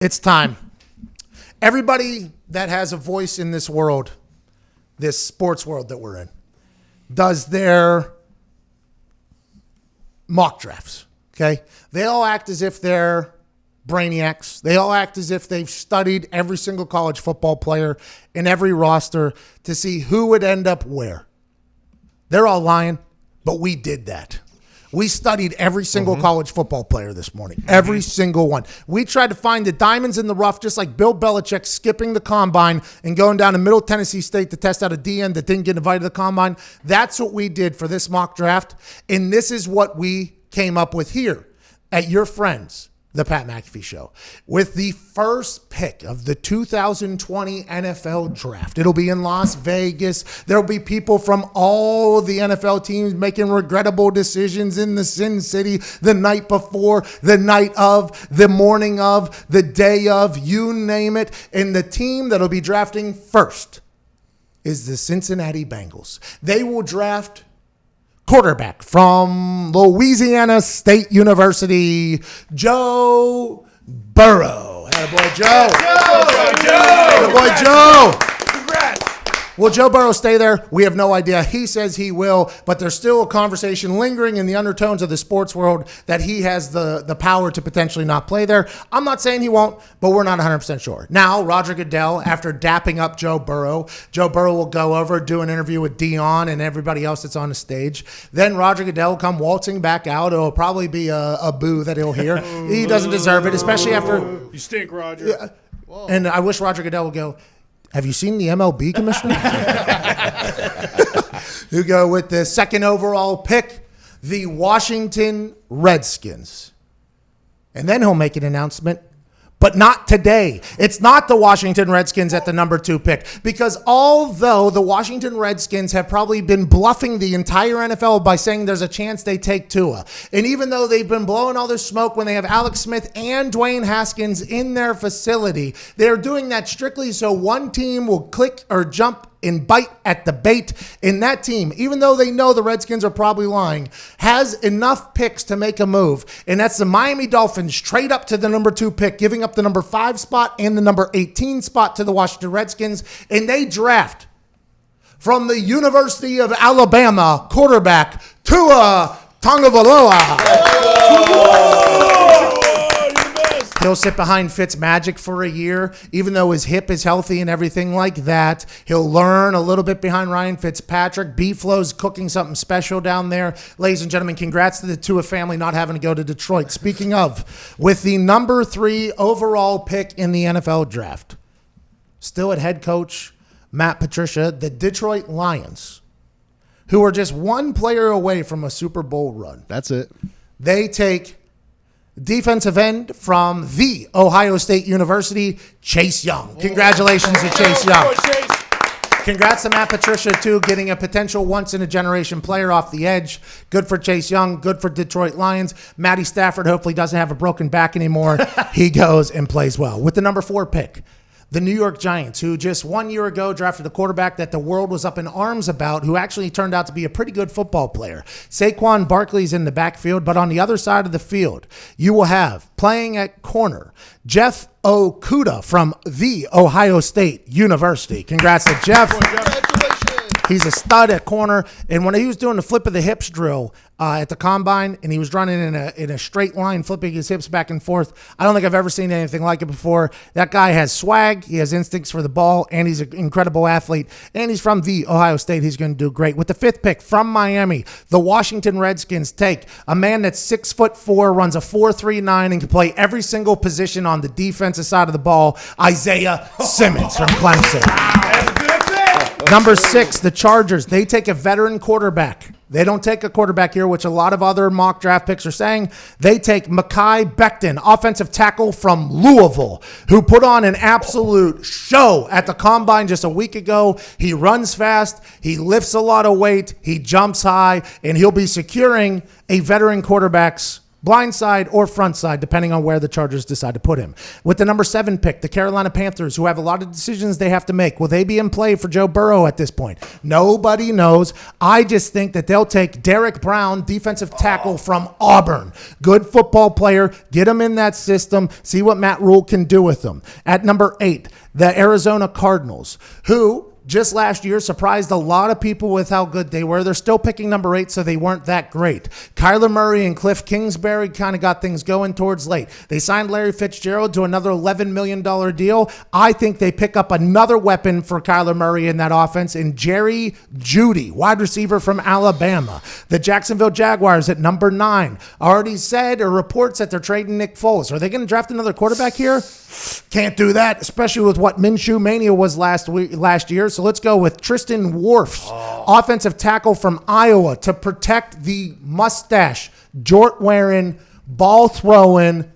It's time. Everybody that has a voice in this world, this sports world that we're in, does their mock drafts, okay? They all act as if they're brainiacs. They all act as if they've studied every single college football player in every roster to see who would end up where. They're all lying, but we did that. We studied every single college football player this morning. Every single one. We tried to find the diamonds in the rough, just like Bill Belichick skipping the combine and going down to Middle Tennessee State to test out a DN that didn't get invited to the combine. That's what we did for this mock draft. And this is what we came up with here at your friends, the Pat McAfee Show, with the first pick of the 2020 NFL Draft. It'll be in Las Vegas. There'll be people from all the NFL teams making regrettable decisions in the Sin City the night before, the night of, the morning of, the day of, you name it. And the team that'll be drafting first is the Cincinnati Bengals. They will draft quarterback from Louisiana State University, Joe Burrow. Attaboy, Joe. Attaboy, Joe. Congrats. Will Joe Burrow stay there? We have no idea. He says he will, but there's still a conversation lingering in the undertones of the sports world that he has the power to potentially not play there. I'm not saying he won't, but we're not 100% sure. Now, Roger Goodell, after dapping up Joe Burrow will go over, do an interview with Dion and everybody else that's on the stage. Then Roger Goodell will come waltzing back out. It'll probably be a boo that he'll hear. He doesn't deserve it, especially after... You stink, Roger. And I wish Roger Goodell would go, have you seen the MLB commissioner? You go with the second overall pick, the Washington Redskins. And then he'll make an announcement, but not today. It's not the Washington Redskins at the number 2 pick, because although the Washington Redskins have probably been bluffing the entire NFL by saying there's a chance they take Tua, and even though they've been blowing all this smoke when they have Alex Smith and Dwayne Haskins in their facility, they're doing that strictly so one team will click or jump and bite at the bait. In that team, even though they know the Redskins are probably lying, has enough picks to make a move. And that's the Miami Dolphins trade up to the number 2 pick, giving up the number 5 spot and the number 18 spot to the Washington Redskins. And they draft from the University of Alabama quarterback Tua Tagovailoa. He'll sit behind Fitzmagic for a year, even though his hip is healthy and everything like that. He'll learn a little bit behind Ryan Fitzpatrick. B-Flow's cooking something special down there. Ladies and gentlemen, congrats to the Tua family not having to go to Detroit. Speaking of, with the number 3 overall pick in the NFL draft, still at head coach Matt Patricia, the Detroit Lions, who are just one player away from a Super Bowl run. That's it. They take defensive end from the Ohio State University, Chase Young. Congratulations to Chase Young. Congrats to Matt Patricia, too, getting a potential once-in-a-generation player off the edge. Good for Chase Young. Good for Detroit Lions. Matty Stafford hopefully doesn't have a broken back anymore. He goes and plays well. With the number 4 pick, the New York Giants, who just 1 year ago drafted a quarterback that the world was up in arms about, who actually turned out to be a pretty good football player. Saquon Barkley's in the backfield, but on the other side of the field, you will have, playing at corner, Jeff Okudah from the Ohio State University. Congrats to Jeff. He's a stud at corner, and when he was doing the flip of the hips drill at the combine, and he was running in a straight line, flipping his hips back and forth, I don't think I've ever seen anything like it before. That guy has swag, he has instincts for the ball, and he's an incredible athlete, and he's from the Ohio State. He's going to do great. With the 5th pick from Miami, the Washington Redskins take a man that's 6'4", runs a 4.39, and can play every single position on the defensive side of the ball, Isaiah Simmons from Clemson. Number 6, the Chargers. They take a veteran quarterback. They don't take a quarterback here, which a lot of other mock draft picks are saying. They take Mekhi Becton, offensive tackle from Louisville, who put on an absolute show at the combine just a week ago. He runs fast. He lifts a lot of weight. He jumps high, and he'll be securing a veteran quarterback's blind side or front side, depending on where the Chargers decide to put him. With the number 7 pick, the Carolina Panthers, who have a lot of decisions they have to make. Will they be in play for Joe Burrow at this point? Nobody knows. I just think that they'll take Derek Brown, defensive tackle from Auburn. Good football player. Get him in that system. See what Matt Rule can do with them. At number 8, the Arizona Cardinals, who just last year surprised a lot of people with how good they were. They're still picking number 8, so they weren't that great. Kyler Murray and Cliff Kingsbury kind of got things going towards late. They signed Larry Fitzgerald to another $11 million deal. I think they pick up another weapon for Kyler Murray in that offense in Jerry Jeudy, wide receiver from Alabama. The Jacksonville Jaguars at number 9 already said or reports that they're trading Nick Foles. Are they going to draft another quarterback here? Can't do that, especially with what Minshew Mania was last year. So let's go with Tristan Wirfs, offensive tackle from Iowa, to protect the mustache, jort-wearing, ball-throwing,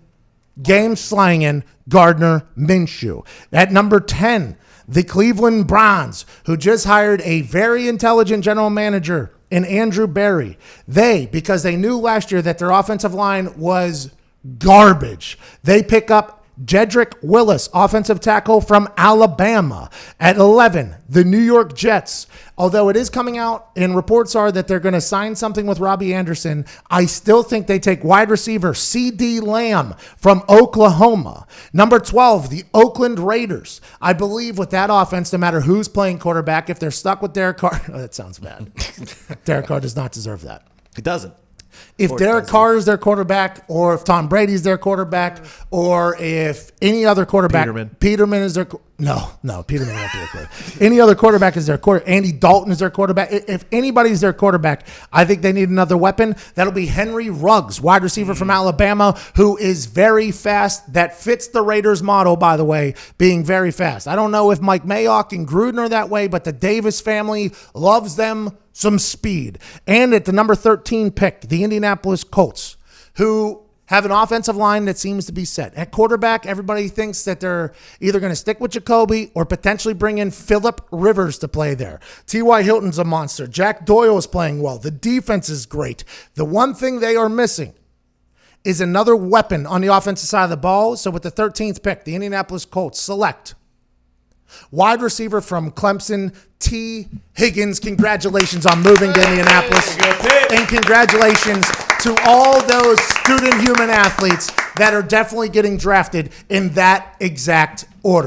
game-slanging Gardner Minshew. At number 10, the Cleveland Browns, who just hired a very intelligent general manager in Andrew Berry. Because they knew last year that their offensive line was garbage, they pick up Jedrick Willis, offensive tackle from Alabama. At 11, the New York Jets. Although it is coming out and reports are that they're going to sign something with Robbie Anderson, I still think they take wide receiver CeeDee Lamb from Oklahoma. Number 12, the Oakland Raiders. I believe with that offense, no matter who's playing quarterback, if they're stuck with Derek Carr, that sounds bad. Derek Carr does not deserve that. He doesn't. If Derek Carr is their quarterback, or if Tom Brady's their quarterback, or if any other quarterback, Peterman is their Peterman won't be their quarterback. Any other quarterback is their quarterback. Andy Dalton is their quarterback. If anybody's their quarterback, I think they need another weapon. That'll be Henry Ruggs, wide receiver from Alabama, who is very fast. That fits the Raiders model, by the way, being very fast. I don't know if Mike Mayock and Gruden are that way, but the Davis family loves them some speed. And at the number 13 pick, the Indianapolis Colts, who have an offensive line that seems to be set. At quarterback, everybody thinks that they're either going to stick with Jacoby or potentially bring in Phillip Rivers to play there. T.Y. Hilton's a monster. Jack Doyle is playing well. The defense is great. The one thing they are missing is another weapon on the offensive side of the ball. So with the 13th pick, the Indianapolis Colts select wide receiver from Clemson, T. Higgins. Congratulations on moving to Indianapolis. And congratulations to all those student human athletes that are definitely getting drafted in that exact order.